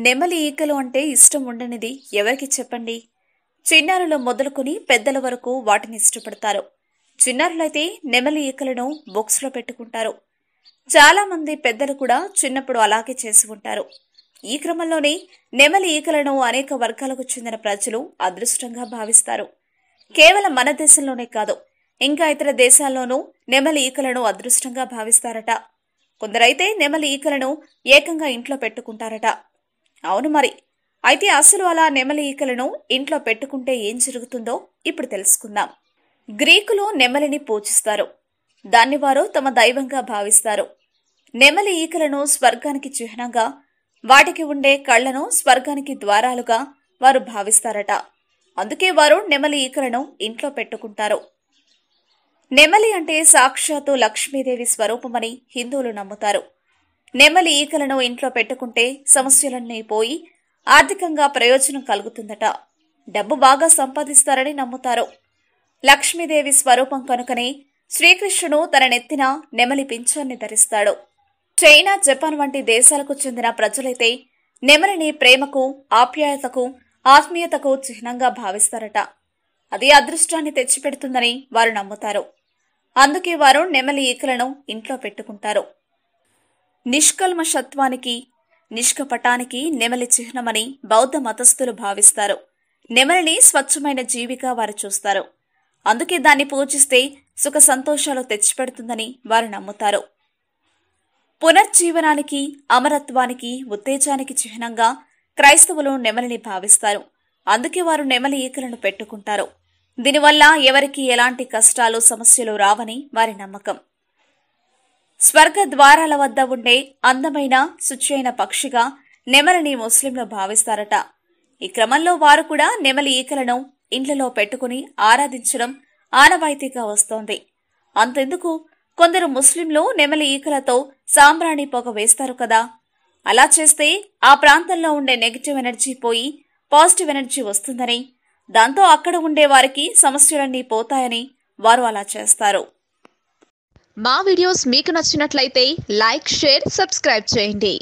నెమలి ఈకలు అంటే ఇష్టం ఉండనిది ఎవరికి చెప్పండి. చిన్నారులు మొదలుకొని పెద్దల వరకు వాటిని ఇష్టపడతారు. చిన్నారులైతే నెమలి ఈకలను బాక్స్లో పెట్టుకుంటారు. చాలా మంది పెద్దలు కూడా చిన్నప్పుడు అలాగే చేసి ఉంటారు. ఈ క్రమంలోనే నెమలి ఈకలను అనేక వర్గాలకు చెందిన ప్రజలు అదృష్టంగా భావిస్తారు. కేవలం మన దేశంలోనే కాదు, ఇంకా ఇతర దేశాల్లోనూ నెమలి ఈకలను అదృష్టంగా భావిస్తారట. కొందరైతే నెమలి ఈకలను ఏకంగా ఇంట్లో పెట్టుకుంటారట. అవును మరి, అయితే అసలు అలా నెమలి ఈకలను ఇంట్లో పెట్టుకుంటే ఏం జరుగుతుందో ఇప్పుడు తెలుసుకుందాం. గ్రీకులు నెమలిని పూజిస్తారు. దాన్ని వారు తమ దైవంగా భావిస్తారు. నెమలి ఈకలను స్వర్గానికి చిహ్నంగా, వాటికి ఉండే కళ్లను స్వర్గానికి ద్వారాలుగా వారు భావిస్తారట. అందుకే వారు నెమలి ఈకలను ఇంట్లో పెట్టుకుంటారు. నెమలి అంటే సాక్షాత్తు లక్ష్మీదేవి స్వరూపమని హిందువులు నమ్ముతారు. నెమలి ఈకలను ఇంట్లో పెట్టుకుంటే సమస్యలన్నీ పోయి ఆర్థికంగా ప్రయోజనం కలుగుతుందట. డబ్బు బాగా సంపాదిస్తారని నమ్ముతారు. లక్ష్మీదేవి స్వరూపం కనుకనే శ్రీకృష్ణుడు తన నెత్తిన నెమలి పింఛాన్ని ధరిస్తాడు. చైనా, జపాన్ వంటి దేశాలకు చెందిన ప్రజలైతే నెమలిని ప్రేమకు, ఆప్యాయతకు, ఆత్మీయతకు చిహ్నంగా భావిస్తారట. అది అదృష్టాన్ని తెచ్చిపెడుతుందని వారు నమ్ముతారు. అందుకే వారు నెమలి ఈకలను ఇంట్లో పెట్టుకుంటారు. నిష్కల్మషత్వానికి, నిష్కపటానికి నెమలి చిహ్నమని బౌద్ధ మతస్థులు భావిస్తారు. నెమలిని స్వచ్ఛమైన జీవిగా వారు చూస్తారు. అందుకే దాన్ని పూజిస్తే సుఖ సంతోషాలు తెచ్చిపెడుతుందని వారు నమ్ముతారు. పునర్జీవనానికి, అమరత్వానికి, ఉత్తేజానికి చిహ్నంగా క్రైస్తవులు నెమలిని భావిస్తారు. అందుకే వారు నెమలి ఈకలను పెట్టుకుంటారు. దీనివల్ల ఎవరికి ఎలాంటి కష్టాలు, సమస్యలు రావని వారి నమ్మకం. స్వర్గ ద్వారాల వద్ద ఉండే అందమైన, శుచి పక్షిగా నెమలిని ముస్లింలు భావిస్తారట. ఈ క్రమంలో వారు కూడా నెమలి ఈకలను ఇండ్లలో పెట్టుకుని ఆరాధించడం ఆనవాయితీగా వస్తోంది. అంతెందుకు, కొందరు ముస్లింలు నెమలి ఈకలతో సాంబ్రాణి పొగ వేస్తారు కదా. అలా చేస్తే ఆ ప్రాంతంలో ఉండే నెగిటివ్ ఎనర్జీ పోయి పాజిటివ్ ఎనర్జీ వస్తుందని, దాంతో అక్కడ ఉండే వారికి సమస్యలన్నీ పోతాయని వారు అలా చేస్తారు. మా వీడియోస్ మీకు నచ్చినట్లయితే లైక్, షేర్, సబ్స్క్రైబ్ చేయండి.